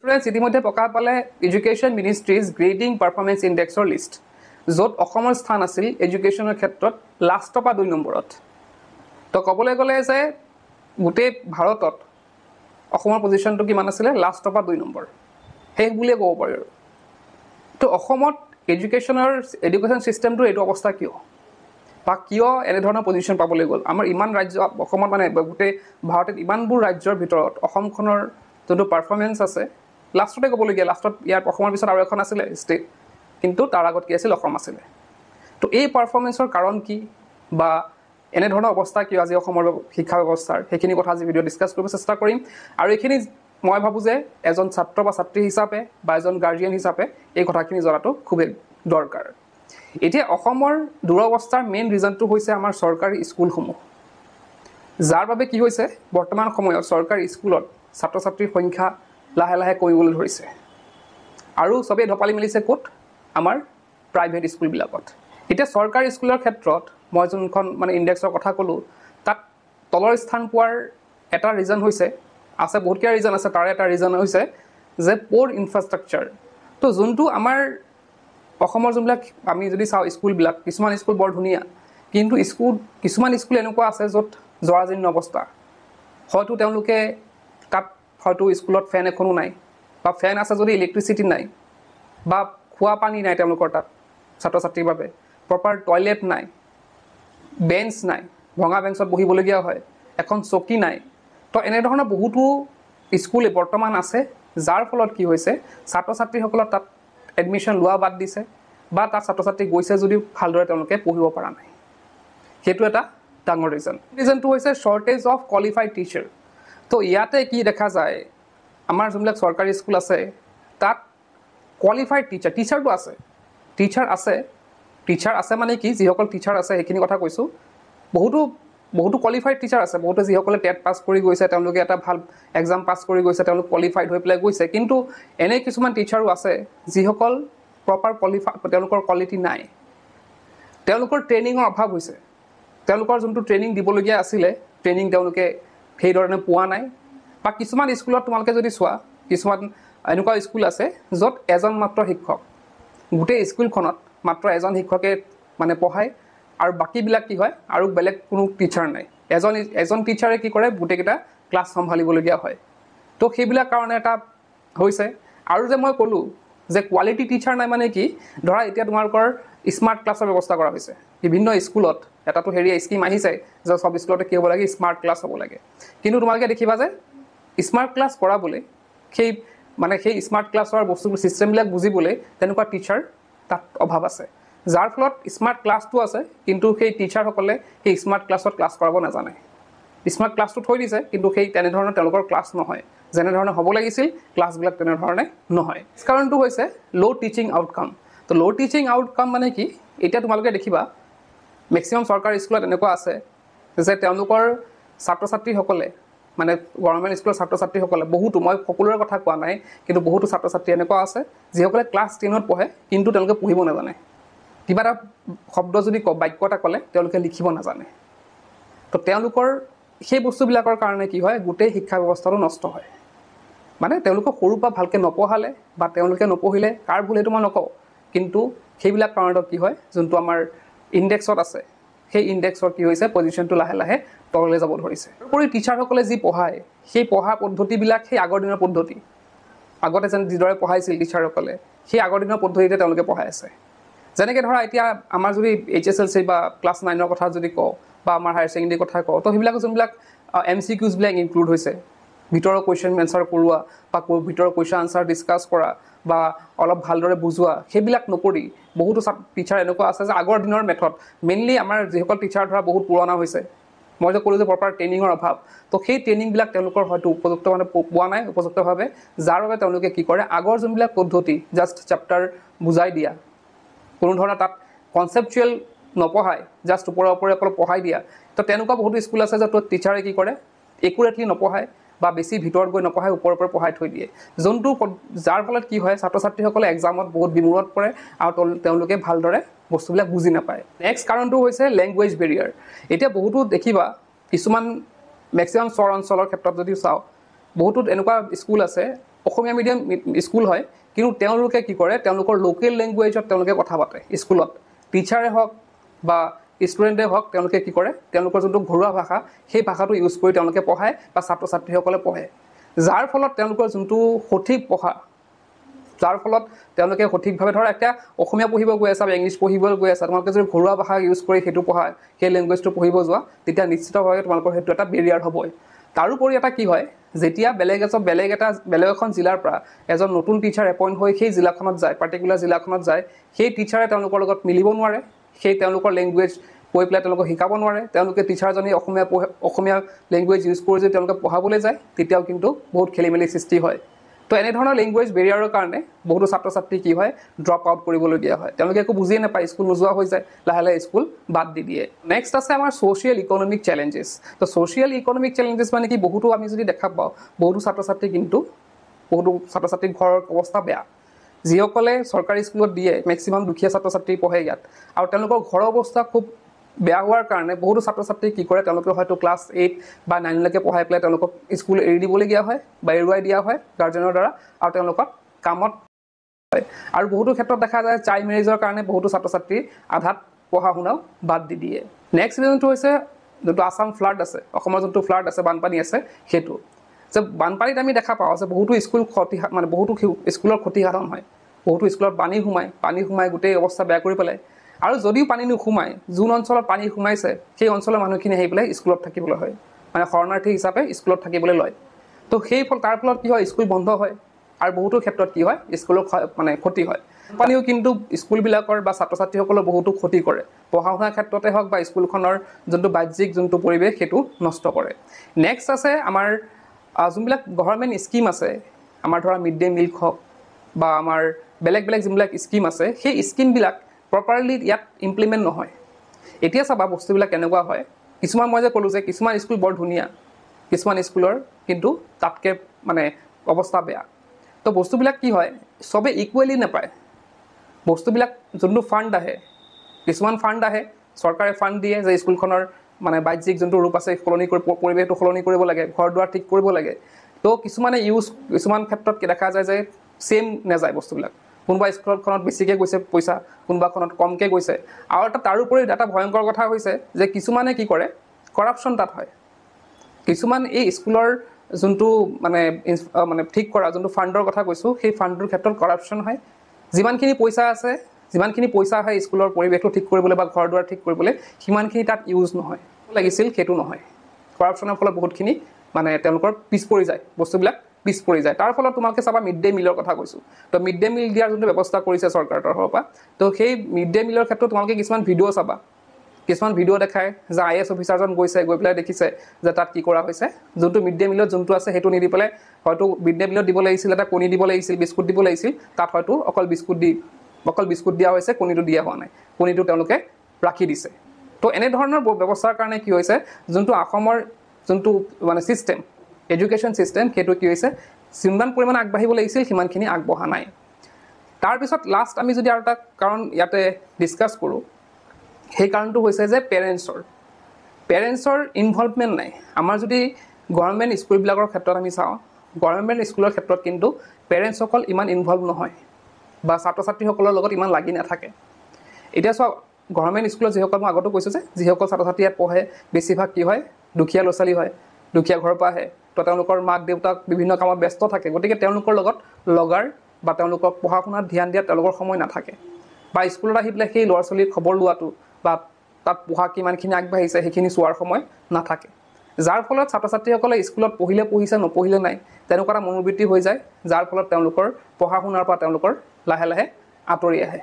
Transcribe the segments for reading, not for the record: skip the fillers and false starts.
Students ইতিমধ্যে প্ৰকাশ পালে এডুকেশ্যন মিনিষ্ট্ৰিজ গ্ৰেডিং পাৰফৰ্মেন্স ইণ্ডেক্সৰ লিষ্ট য'ত অসমৰ স্থান আছিল এডুকেশ্যনৰ ক্ষেত্ৰত লাষ্টৰ পৰা 2 নম্বৰত তো ক'বলৈ গ'লে যে গোটেই ভাৰতত অসমৰ পজিশ্যনটো কিমান আছিলে লাষ্টৰ পৰা 2 নম্বৰ শেষ বুলিয়ে ক'ব পাৰি আৰু তো অসমত এডুকেশ্যন চিষ্টেমটো এইটো অৱস্থা কিয় বা কিয় এনে ধৰণৰ পজিশ্যন পাবলৈ গ'ল আমাৰ ইমান ৰাজ্য অসমত মানে গোটেই ভাৰতত ইমানবোৰ ৰাজ্যৰ ভিতৰত অসমখনৰ যোনটো পাৰফৰ্মেন্স আছে লাষ্টতে ক'বলগীয়া লাষ্টত ইয়াৰ অসমৰ পিছত আৰু এখন আছিলে ষ্টেট কিন্তু তাৰ আগত কি আছিল অসম আছিলে তো এই পাৰফৰ্মেন্সৰ কাৰণ কি বা এনে ধৰণৰ অৱস্থা কিয় আজি অসমৰ শিক্ষা ব্যৱস্থাৰ সেইখিনি কথা আজি ভিডিঅ' ডিছকাছ কৰিব চেষ্টা কৰিম আৰু এইখিনি মই ভাবোঁ যে এজন ছাত্ৰ বা ছাত্ৰী হিচাপে বা এজন গাৰ্ডিয়ান হিচাপে এই কথাখিনি জনাটো খুবেই দৰকাৰ এতিয়া অসমৰ দুৰৱস্থাৰ মেইন ৰিজনটো হৈছে আমাৰ চৰকাৰী স্কুলসমূহ যাৰ বাবে কি হৈছে বৰ্তমান সময়ত চৰকাৰী স্কুলত ছাত্ৰ ছাত্ৰীৰ সংখ্যা লাহে লাহে কমিবলৈ ধৰিছে আৰু সবে ধপালি মিলিছে ক'ত আমাৰ প্ৰাইভেট স্কুলবিলাকত এতিয়া চৰকাৰী স্কুলৰ ক্ষেত্ৰত মই যোনখন মানে ইণ্ডেক্সৰ কথা ক'লোঁ তাত তলৰ স্থান পোৱাৰ এটা ৰিজন হৈছে আছে বহুতকেইটা ৰিজন আছে তাৰে এটা ৰিজন হৈছে যে প'ৰ ইনফ্ৰাষ্ট্ৰাকচাৰ তো যোনটো আমাৰ অসমৰ যোনবিলাক আমি যদি চাওঁ স্কুলবিলাক কিছুমান স্কুল বৰ ধুনীয়া কিন্তু কিছুমান স্কুল এনেকুৱা আছে য'ত জৰাজীৰ্ণ অৱস্থা হয়তো তেওঁলোকে তাত হয়তো স্কুলত ফেন এখনো নাই বা ফেন আছে যদি ইলেক্ট্ৰিচিটি নাই বা খোৱা পানী নাই তেওঁলোকৰ তাত ছাত্ৰ ছাত্ৰীৰ বাবে প্ৰপাৰ টয়লেট নাই বেঞ্চ নাই ভঙা বেঞ্চত বহিবলগীয়া হয় এখন চকী নাই তো এনেধৰণৰ বহুতো স্কুল বৰ্তমান আছে যাৰ ফলত কি হৈছে ছাত্ৰ ছাত্ৰীসকলৰ তাত এডমিশ্যন লোৱা বাদ দিছে বা তাত ছাত্ৰ ছাত্ৰী গৈছে যদিও ভালদৰে তেওঁলোকে পঢ়িব পৰা নাই সেইটো এটা ডাঙৰ ৰিজনটো হৈছে শ্বৰ্টেজ অফ কোৱালিফাইড টিচাৰ তো ইয়াতে কি দেখা যায় আমাৰ যোনবিলাক চৰকাৰী স্কুল আছে তাত কোৱালিফাইড টিচাৰটো আছে টিচাৰ আছে মানে কি যিসকল টিচাৰ আছে সেইখিনি কথা কৈছোঁ বহুতো কোৱালিফাইড টিচাৰ আছে বহুতে যিসকলে টেট পাছ কৰি গৈছে তেওঁলোকে এটা ভাল এক্সাম পাছ কৰি গৈছে তেওঁলোক কোৱালিফাইড হৈ পেলাই গৈছে কিন্তু এনে কিছুমান টিচাৰো আছে যিসকল প্ৰপাৰ তেওঁলোকৰ কোৱালিটি নাই তেওঁলোকৰ ট্ৰেইনিঙৰ অভাৱ হৈছে তেওঁলোকৰ যোনটো ট্ৰেইনিং দিবলগীয়া আছিলে ট্ৰেইনিং তেওঁলোকে সেইধৰণে পোৱা নাই বা কিছুমান স্কুলত তোমালোকে যদি চোৱা কিছুমান এনেকুৱা স্কুল আছে য'ত এজন মাত্ৰ শিক্ষক গোটেই স্কুলখনত মাত্ৰ এজন শিক্ষকে মানে পঢ়ায় আৰু বাকীবিলাক কি হয় আৰু বেলেগ কোনো টিচাৰ নাই এজন টিচাৰে কি কৰে গোটেইকেইটা ক্লাছ চম্ভালিবলগীয়া হয় তো সেইবিলাক কাৰণে এটা হৈছে আৰু যে মই ক'লোঁ যে কোৱালিটি টিচাৰ নাই মানে কি ধৰা এতিয়া তোমালোকৰ স্মাৰ্ট ক্লাছৰ ব্যৱস্থা কৰা হৈছে বিভিন্ন স্কুলত এটাতো স্কিম আহিছে যে সব স্কুলতে কি হ'ব লাগে স্মাৰ্ট ক্লাছ হ'ব লাগে কিন্তু তোমালোকে দেখিবা যে স্মাৰ্ট ক্লাছ কৰাবলৈ সেই স্মাৰ্ট ক্লাছৰ বস্তুবোৰ ছিষ্টেমবিলাক বুজিবলৈ তেনেকুৱা টিচাৰ তাত অভাৱ আছে যাৰ ফলত স্মাৰ্ট ক্লাছটো আছে কিন্তু সেই টিচাৰসকলে সেই স্মাৰ্ট ক্লাছত ক্লাছ কৰাব নাজানে স্মাৰ্ট ক্লাছটো থৈ দিছে কিন্তু সেই তেনেধৰণৰ তেওঁলোকৰ ক্লাছ নহয় যেনেধৰণে হ'ব লাগিছিল ক্লাছবিলাক তেনেধৰণে নহয় কাৰণটো হৈছে ল' টিচিং আউটকাম তো ল' টিচিং আউটকাম মানে কি এতিয়া তোমালোকে দেখিবা মেক্সিমাম চৰকাৰী স্কুলত এনেকুৱা আছে যে তেওঁলোকৰ ছাত্ৰ ছাত্ৰীসকলে মানে গভৰ্ণমেণ্ট স্কুলৰ ছাত্ৰ ছাত্ৰীসকলে বহুতো মই সকলোৰে কথা কোৱা নাই কিন্তু বহুতো ছাত্ৰ ছাত্ৰী এনেকুৱা আছে যিসকলে ক্লাছ 10ত পঢ়ে কিন্তু তেওঁলোকে পঢ়িব নাজানে কিবা এটা শব্দ যদি বাক্য এটা ক'লে তেওঁলোকে লিখিব নাজানে তো তেওঁলোকৰ সেই বস্তুবিলাকৰ কাৰণে কি হয় গোটেই শিক্ষা ব্যৱস্থাটো নষ্ট হয় মানে তেওঁলোকক সৰুৰ পৰা ভালকৈ নপঢ়ালে বা তেওঁলোকে নপঢ়িলে কাৰ ভুল সেইটো মই নকওঁ কিন্তু সেইবিলাক কাৰণত কি হয় যোনটো আমাৰ ইণ্ডেক্সত আছে সেই ইণ্ডেক্সৰ কি হৈছে পজিশ্যনটো লাহে লাহে তললৈ যাব ধৰিছে তাৰোপৰি টিচাৰসকলে যি পঢ়ায় সেই পঢ়া পদ্ধতিবিলাক সেই আগৰ দিনৰ পদ্ধতি আগতে যেন যিদৰে পঢ়াইছিল টিচাৰসকলে সেই আগৰ দিনৰ পদ্ধতিতে তেওঁলোকে পঢ়াই আছে যেনেকৈ ধৰা এতিয়া আমাৰ যদি HSLC বা ক্লাছ 9ৰ কথা যদি কওঁ বা আমাৰ হায়াৰ ছেকেণ্ডেৰী কথা কওঁ তো সেইবিলাক যোনবিলাক MCQsবিলাক ইনক্লুড হৈছে ভিতৰৰ কুৱেশ্যন এনচাৰ কৰোৱা বা ভিতৰৰ কুৱেশ্যন আনচাৰ ডিছকাছ কৰা বা অলপ ভালদৰে বুজোৱা সেইবিলাক নকৰি বহুতো টিচাৰ এনেকুৱা আছে যে আগৰ দিনৰ মেথড মেইনলি আমাৰ যিসকল টিচাৰ ধৰা বহুত পুৰণা হৈছে মই যে ক'লোঁ যে প্ৰপাৰ ট্ৰেইনিঙৰ অভাৱ তো সেই ট্ৰেইনিংবিলাক তেওঁলোকৰ হয়তো উপযুক্ত মানে পোৱা নাই উপযুক্তভাৱে যাৰ বাবে তেওঁলোকে কি কৰে আগৰ যোনবিলাক পদ্ধতি জাষ্ট চেপ্টাৰ বুজাই দিয়া কোনো ধৰণৰ তাত কনচেপচুৱেল নপঢ়ায় জাষ্ট ওপৰে ওপৰে অকল পঢ়াই দিয়া তো তেনেকুৱা বহুতো স্কুল আছে য'ত টিচাৰে কি কৰে একুৰেটলি নপঢ়ায় বা বেছি ভিতৰত গৈ নপঢ়াই ওপৰৰ ওপৰে পঢ়াই থৈ দিয়ে যোনটো যাৰ ফলত কি হয় ছাত্ৰ ছাত্ৰীসকলে এক্সামত বহুত বিমূৰত পৰে আৰু তেওঁলোকে ভালদৰে বস্তুবিলাক বুজি নাপায় নেক্সট কাৰণটো হৈছে লেংগুৱেজ বেৰিয়াৰ এতিয়া বহুতো দেখিবা কিছুমান মেক্সিমাম চৰ অঞ্চলৰ ক্ষেত্ৰত যদি চাওঁ বহুতো এনেকুৱা স্কুল আছে অসমীয়া মিডিয়াম স্কুল হয় কিন্তু তেওঁলোকে কি কৰে তেওঁলোকৰ লোকেল লেংগুৱেজত তেওঁলোকে কথা পাতে স্কুলত টিচাৰে হওক বা ষ্টুডেণ্টে হওক তেওঁলোকে কি কৰে তেওঁলোকৰ যোনটো ঘৰুৱা ভাষা সেই ভাষাটো ইউজ কৰি তেওঁলোকে পঢ়ায় বা ছাত্ৰ ছাত্ৰীসকলে পঢ়ে যাৰ ফলত তেওঁলোকৰ যোনটো সঠিক পঢ়া যাৰ ফলত তেওঁলোকে সঠিকভাৱে ধৰা এতিয়া অসমীয়া পঢ়িব গৈ আছে বা ইংলিছ পঢ়িব গৈ আছে তোমালোকে যদি ঘৰুৱা ভাষা ইউজ কৰি সেইটো পঢ়া সেই লেংগুৱেজটো পঢ়িব যোৱা তেতিয়া নিশ্চিতভাৱে তোমালোকৰ সেইটো এটা বেৰিয়াৰ হ'বই তাৰোপৰি এটা কি হয় যেতিয়া বেলেগ এখন জিলাৰ পৰা এজন নতুন টিচাৰ এপইণ্ট হৈ সেই জিলাখনত যায় পাৰ্টিকুলাৰ জিলাখনত যায় সেই টিচাৰে তেওঁলোকৰ লগত মিলিব নোৱাৰে সেই তেওঁলোকৰ লেংগুৱেজ কৈ পেলাই তেওঁলোকক শিকাব নোৱাৰে তেওঁলোকে টিচাৰজনে অসমীয়া লেংগুৱেজ ইউজ কৰি যদি তেওঁলোকে পঢ়াবলৈ যায় তেতিয়াও কিন্তু বহুত খেলিমেলি সৃষ্টি হয় তো এনেধৰণৰ লেংগুৱেজ বেৰিয়াৰৰ কাৰণে বহুতো ছাত্ৰ ছাত্ৰী কি হয় ড্ৰপ আউট কৰিবলগীয়া হয় তেওঁলোকে একো বুজিয়ে নাপায় স্কুল নোযোৱা হৈ যায় লাহে লাহে স্কুল বাদ দি দিয়ে নেক্সট আছে আমাৰ ছ'চিয়েল ইকনমিক চেলেঞ্জেছ তো ছ'চিয়েল ইকনমিক চেলেঞ্জেছ মানে কি বহুতো আমি যদি দেখা পাওঁ বহুতো ছাত্ৰ ছাত্ৰীৰ ঘৰৰ অৱস্থা বেয়া যিসকলে চৰকাৰী স্কুলত দিয়ে মেক্সিমাম দুখীয়া ছাত্ৰ ছাত্ৰী পঢ়ে ইয়াত আৰু তেওঁলোকৰ ঘৰৰ অৱস্থা খুব বেয়া হোৱাৰ কাৰণে বহুতো ছাত্ৰ ছাত্ৰী কি কৰে তেওঁলোকে হয়তো ক্লাছ 8 বা 9 লৈকে পঢ়াই পেলাই তেওঁলোকক স্কুল এৰি দিবলগীয়া হয় বা এৰুৱাই দিয়া হয় গাৰ্জেনৰ দ্বাৰা আৰু তেওঁলোকক কামত হয় আৰু বহুতো ক্ষেত্ৰত দেখা যায় চাইল্ড মেৰেজৰ কাৰণে বহুতো ছাত্ৰ ছাত্ৰী আধাত পঢ়া শুনাও বাদ দি দিয়ে নেক্সট ৰিজনটো হৈছে যোনটো আছাম ফ্লাড আছে অসমৰ যোনটো ফ্লাড আছে বানপানী আছে সেইটো যে বানপানীত আমি দেখা পাওঁ যে বহুতো স্কুল বহুতো স্কুলৰ ক্ষতিসাধন হয় বহুতো স্কুলত পানী সোমাই গোটেই অৱস্থা বেয়া কৰি পেলায় আৰু যদিও পানী নোসোমায় যোন অঞ্চলত পানী সোমাইছে সেই অঞ্চলৰ মানুহখিনি আহি পেলাই স্কুলত থাকিবলৈ হয় মানে শৰণাৰ্থী হিচাপে স্কুলত থাকিবলৈ লয় তো তাৰ ফলত কি হয় স্কুল বন্ধ হয় আৰু বহুতো ক্ষেত্ৰত কি হয় স্কুলৰ ক্ষতি হয় পানীও কিন্তু স্কুলবিলাকৰ বা ছাত্ৰ ছাত্ৰীসকলৰ বহুতো ক্ষতি কৰে পঢ়া শুনাৰ ক্ষেত্ৰতে হওক বা স্কুলখনৰ যোনটো বাহ্যিক যোনটো পৰিৱেশ সেইটো নষ্ট কৰে নেক্সট আছে আমাৰ যোনবিলাক গভৰ্ণমেণ্ট স্কিম আছে আমাৰ ধৰা মিড ডে মিল হওক বা আমাৰ বেলেগ যোনবিলাক স্কিম আছে সেই স্কিমবিলাক প্ৰপাৰলি ইয়াত ইমপ্লিমেণ্ট নহয় এতিয়া চাবা বস্তুবিলাক কেনেকুৱা হয় কিছুমান মই যে ক'লোঁ যে কিছুমান স্কুল বৰ ধুনীয়া কিছুমান স্কুলৰ কিন্তু তাতকৈ অৱস্থা বেয়া তো বস্তুবিলাক কি হয় চবে ইকুৱেলি নাপায় বস্তুবিলাক যোনটো ফাণ্ড আহে কিছুমান ফাণ্ড আহে চৰকাৰে ফাণ্ড দিয়ে যে স্কুলখনৰ বাহ্যিক যোনটো ৰূপ আছে পৰিৱেশটো সলনি কৰিব লাগে ঘৰ দুৱাৰ ঠিক কৰিব লাগে তো কিছুমান ক্ষেত্ৰত দেখা যায় যে ছেম নাযায় বস্তুবিলাক কোনোবা স্কুলখনত বেছিকৈ গৈছে পইচা কোনোবাখনত কমকৈ গৈছে আৰু তাৰোপৰি এটা ভয়ংকৰ কথা হৈছে যে কিছুমানে কি কৰে কৰাপশ্যন তাত হয় কিছুমান এই স্কুলৰ যোনটো ঠিক কৰা যোনটো ফাণ্ডৰ কথা কৈছোঁ সেই ফাণ্ডৰ ক্ষেত্ৰত কৰাপশ্যন হয় যিমানখিনি পইচা আহে স্কুলৰ পৰিৱেশটো ঠিক কৰিবলৈ বা ঘৰ দুৱাৰ ঠিক কৰিবলৈ সিমানখিনি তাত ইউজ নহয় লাগিছিল সেইটো নহয় কৰাপশ্যনৰ ফলত বহুতখিনি তেওঁলোকৰ পিছ পৰি যায় বস্তুবিলাক পিছ পৰি যায় তাৰ ফলত তোমালোকে চাবা মিড ডে মিলৰ কথা কৈছোঁ তো মিড ডে মিল দিয়াৰ যোনটো ব্যৱস্থা কৰিছে চৰকাৰৰ তৰফৰ পৰা তো সেই মিড ডে মিলৰ ক্ষেত্ৰত তোমালোকে কিছুমান ভিডিঅ' চাবা কিছুমান ভিডিঅ' দেখায় যে IAS অফিচাৰজন গৈ পেলাই দেখিছে যে তাত কি কৰা হৈছে যোনটো মিড ডে মিলত যোনটো আছে সেইটো নিদি পেলাই হয়তো মিড ডে মিলত দিব লাগিছিল এটা কণী দিব লাগিছিল বিস্কুট দিব লাগিছিল তাত হয়তো অকল বিস্কুট দিয়া হৈছে কণীটো দিয়া হোৱা নাই কণীটো তেওঁলোকে ৰাখি দিছে তো এনেধৰণৰ ব্যৱস্থাৰ কাৰণে কি হৈছে যোনটো অসমৰ যোনটো ছিষ্টেম এডুকেশ্যন ছিষ্টেম সেইটো কি হৈছে যিমান পৰিমাণে আগবাঢ়িব লাগিছিল সিমানখিনি আগবঢ়া নাই তাৰপিছত লাষ্ট আমি যদি আৰু এটা কাৰণ ইয়াতে ডিছকাছ কৰোঁ সেই কাৰণটো হৈছে যে পেৰেণ্টছৰ ইনভলভমেণ্ট নাই আমাৰ যদি গভৰ্ণমেণ্ট স্কুলবিলাকৰ ক্ষেত্ৰত আমি চাওঁ গভৰ্ণমেণ্ট স্কুলৰ ক্ষেত্ৰত কিন্তু পেৰেণ্টছসকল ইমান ইনভলভ নহয় বা ছাত্ৰ ছাত্ৰীসকলৰ লগত ইমান লাগি নাথাকে এতিয়া চোৱা গভৰ্ণমেণ্ট স্কুলত যিসকল মই আগতো কৈছোঁ যে যিসকল ছাত্ৰ ছাত্ৰী ইয়াত পঢ়ে বেছিভাগ কি হয় দুখীয়া ল'ৰা ছোৱালী হয় দুখীয়া ঘৰৰ পৰা আহে তো তেওঁলোকৰ মাক দেউতাক বিভিন্ন কামত ব্যস্ত থাকে গতিকে তেওঁলোকৰ লগত লগাৰ বা তেওঁলোকক পঢ়া শুনাত ধ্যান দিয়াত তেওঁলোকৰ সময় নাথাকে বা স্কুলত আহি পেলাই সেই ল'ৰা ছোৱালীৰ খবৰ লোৱাটো বা তাত পঢ়া কিমানখিনি আগবাঢ়িছে সেইখিনি চোৱাৰ সময় নাথাকে যাৰ ফলত ছাত্ৰ ছাত্ৰীসকলে স্কুলত পঢ়িছে নপঢ়িলে নাই তেনেকুৱা এটা মনোবৃত্তি হৈ যায় যাৰ ফলত তেওঁলোকৰ পঢ়া শুনাৰ পৰা তেওঁলোকৰ লাহে লাহে আঁতৰি আহে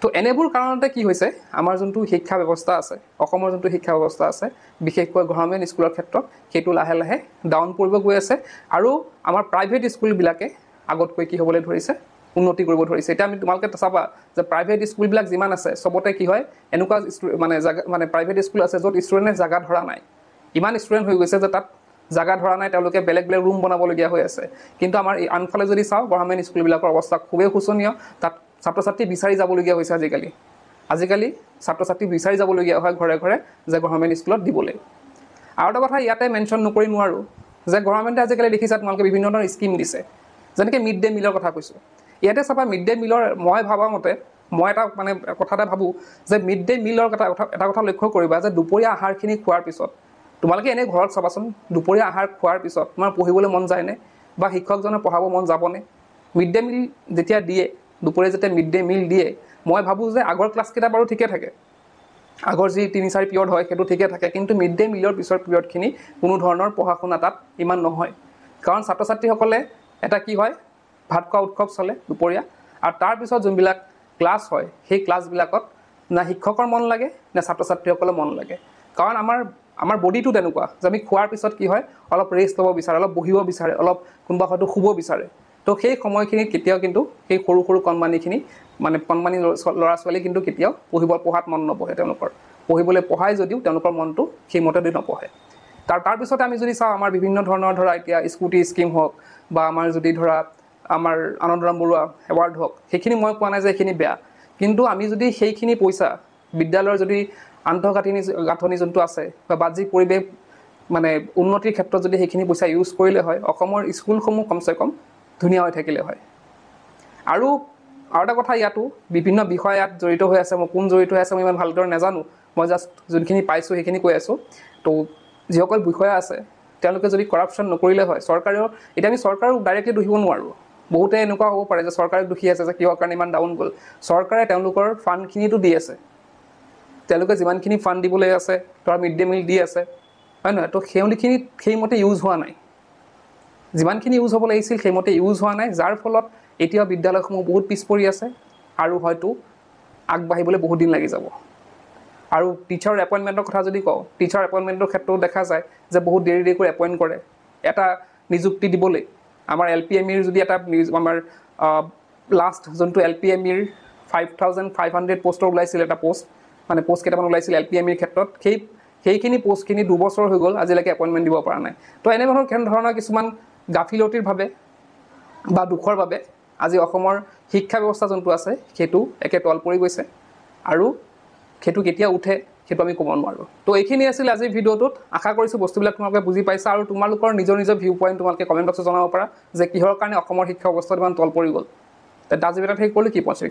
তো এনেবোৰ কাৰণতে কি হৈছে আমাৰ যোনটো শিক্ষা ব্যৱস্থা আছে অসমৰ যোনটো শিক্ষা ব্যৱস্থা আছে বিশেষকৈ গভৰ্ণমেণ্ট স্কুলৰ ক্ষেত্ৰত সেইটো লাহে লাহে ডাউন পৰিব গৈ আছে আৰু আমাৰ প্ৰাইভেট স্কুলবিলাকে আগতকৈ কি হ'বলৈ ধৰিছে উন্নতি কৰিব ধৰিছে এতিয়া আমি তোমালোকে চাবা যে প্ৰাইভেট স্কুলবিলাক যিমান আছে চবতে কি হয় এনেকুৱা প্ৰাইভেট স্কুল আছে য'ত ষ্টুডেণ্টে জাগা ধৰা নাই ইমান ষ্টুডেণ্ট হৈ গৈছে যে তাত জাগা ধৰা নাই তেওঁলোকে বেলেগ ৰুম বনাবলগীয়া হৈ আছে কিন্তু আমাৰ আনফালে যদি চাওঁ গভৰ্ণমেণ্ট স্কুলবিলাকৰ অৱস্থা খুবেই শোচনীয় তাত ছাত্ৰ ছাত্ৰী বিচাৰি যাবলগীয়া হৈছে আজিকালি ছাত্ৰ ছাত্ৰী বিচাৰি যাবলগীয়া হয় ঘৰে ঘৰে যে গভৰ্ণমেণ্ট স্কুলত দিবলৈ আৰু এটা কথা ইয়াতে মেনশ্যন নকৰি নোৱাৰোঁ যে গভৰ্ণমেণ্টে আজিকালি দেখিছা তোমালোকে বিভিন্ন ধৰণৰ স্কিম দিছে যেনেকৈ মিড ডে মিলৰ কথা কৈছোঁ ইয়াতে চাবা মিড ডে মিলৰ মই ভাবা মতে মই এটা মানে কথা এটা ভাবোঁ যে মিড ডে মিলৰ এটা কথা লক্ষ্য কৰিবা যে দুপৰীয়া আহাৰখিনি খোৱাৰ পিছত তোমালোকে এনেই ঘৰত চাবাচোন দুপৰীয়া আহাৰ খোৱাৰ পিছত তোমাৰ পঢ়িবলৈ মন যায়নে বা শিক্ষকজনে পঢ়াব মন যাবনে মিড ডে মিল যেতিয়া দিয়ে দুপৰীয়া যেতিয়া মিড ডে মিল দিয়ে মই ভাবোঁ যে আগৰ ক্লাছকেইটা বাৰু ঠিকে থাকে আগৰ যি 3-4 পিৰিয়ড হয় সেইটো ঠিকে থাকে কিন্তু মিড ডে মিলৰ পিছৰ পিৰিয়ডখিনি কোনো ধৰণৰ পঢ়া শুনা তাত ইমান নহয় কাৰণ ছাত্ৰ ছাত্ৰীসকলে এটা কি হয় ভাত খোৱা উৎসৱ চলে দুপৰীয়া আৰু তাৰ পিছত যোনবিলাক ক্লাছ হয় সেই ক্লাছবিলাকত না শিক্ষকৰ মন লাগে না ছাত্ৰ ছাত্ৰীসকলৰ মন লাগে কাৰণ আমাৰ বডিটো তেনেকুৱা যে আমি খোৱাৰ পিছত কি হয় অলপ ৰেষ্ট ল'ব বিচাৰে অলপ বহিব বিচাৰে অলপ কোনোবা হয়তো শুব বিচাৰে তো সেই সময়খিনিত কেতিয়াও কিন্তু সেই সৰু সৰু কণমানিখিনি মানে কণমানি ল'ৰা ছোৱালী কিন্তু কেতিয়াও পঢ়াত মন নবহে তেওঁলোকৰ পঢ়িবলৈ পঢ়াই যদিও তেওঁলোকৰ মনটো সেইমতে দি নপঢ়ে তাৰপিছতে আমি যদি চাওঁ আমাৰ বিভিন্ন ধৰণৰ ধৰা এতিয়া স্কুটি স্কিম হওক বা আমাৰ যদি ধৰা আমাৰ আনন্দৰাম বৰুৱা এৱাৰ্ড হওক সেইখিনি মই কোৱা নাই যে এইখিনি বেয়া কিন্তু আমি যদি সেইখিনি পইচা বিদ্যালয়ৰ যদি আন্তঃগাঁথনি যোনটো আছে বা বাহ্যিক পৰিৱেশ মানে উন্নতিৰ ক্ষেত্ৰত যদি সেইখিনি পইচা ইউজ কৰিলে হয় অসমৰ স্কুলসমূহ কমচে কম ধুনীয়া হৈ থাকিলে হয় আৰু এটা কথা ইয়াতো বিভিন্ন বিষয় ইয়াত জড়িত হৈ আছে মই কোন জড়িত হৈ আছে মই ইমান ভালদৰে নাজানো মই জাষ্ট যোনখিনি পাইছোঁ সেইখিনি কৈ আছোঁ তো যিসকল বিষয়া আছে তেওঁলোকে যদি কৰাপশ্যন নকৰিলে হয় চৰকাৰেও এতিয়া আমি চৰকাৰক ডাইৰেক্টলি দোষিব নোৱাৰোঁ বহুতে এনেকুৱা হ'ব পাৰে যে চৰকাৰক দোষী আছে যে কিহৰ কাৰণে ইমান ডাউন গ'ল চৰকাৰে তেওঁলোকৰ ফাণ্ডখিনিতো দি আছে তেওঁলোকে যিমানখিনি ফাণ্ড দিবলৈ আছে ধৰা মিড ডে মিল দি আছে হয় নহয় তো সেইখিনি সেইমতে ইউজ হোৱা নাই যিমানখিনি ইউজ হ'ব লাগিছিল সেইমতে ইউজ হোৱা নাই যাৰ ফলত এতিয়া বিদ্যালয়সমূহ বহুত পিছ পৰি আছে আৰু হয়তো আগবাঢ়িবলৈ বহুত দিন লাগি যাব আৰু টিচাৰ এপইণ্টমেণ্টৰ কথা যদি কওঁ টিচাৰ এপইণ্টমেণ্টৰ ক্ষেত্ৰতো দেখা যায় যে বহুত দেৰি কৰি এপইণ্ট কৰে এটা নিযুক্তি দিবলৈ আমাৰ LPMEৰ যদি এটা আমাৰ লাষ্ট যোনটো LPMEৰ 5,500 পোষ্টৰ ওলাইছিল এটা পোষ্ট মানে পোষ্ট কেইটামান ওলাইছিল LPMEৰ ক্ষেত্ৰত সেইখিনি পোষ্টখিনি 2 বছৰ হৈ গ'ল আজিলৈকে এপইণ্টমেণ্ট দিব পৰা নাই তো এনেধৰণৰ কিছুমান গাফিলতিৰ বাবে বা দুখৰ বাবে আজি অসমৰ শিক্ষা ব্যৱস্থা যোনটো আছে সেইটো একে তল পৰি গৈছে আৰু সেইটো কেতিয়া উঠে সেইটো আমি ক'ব নোৱাৰোঁ তো এইখিনি আছিল আজিৰ ভিডিঅ'টোত আশা কৰিছোঁ বস্তুবিলাক তোমালোকে বুজি পাইছা আৰু তোমালোকৰ নিজৰ ভিউ পইণ্ট তোমালোকে কমেণ্ট বক্সত জনাব পাৰা যে কিহৰ কাৰণে অসমৰ শিক্ষা ব্যৱস্থাত ইমান তল পৰি গ'ল তে আজি এটা ঠিক কৰিলোঁ কি পঞ্চে